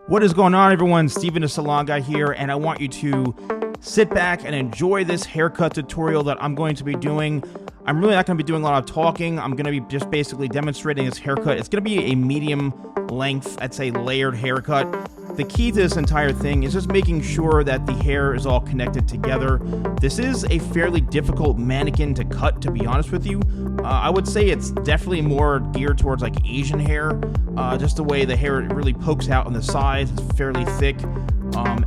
What is going on, everyone? Steven, the Salon Guy here, and I want you to sit back and enjoy this haircut tutorial that I'm going to be doing. I'm really not going to be doing a lot of talking. I'm going to be just basically demonstrating this haircut. It's going to be a medium length, I'd say layered haircut. The key to this entire thing is just making sure that the hair is all connected together. This is a fairly difficult mannequin to cut, to be honest with you. I would say it's definitely more geared towards like Asian hair. Just the way the hair really pokes out on the sides, it's fairly thick.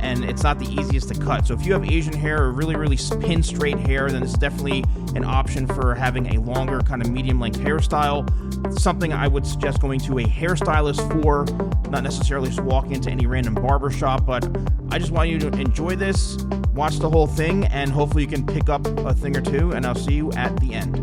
And it's not the easiest to cut. So if you have Asian hair or really pin straight hair, then it's definitely an option for having a longer kind of medium length hairstyle. Something I would suggest going to a hairstylist for, not necessarily just walk into any random barber shop, but I just want you to enjoy this, watch the whole thing, and hopefully you can pick up a thing or two, and I'll see you at the end.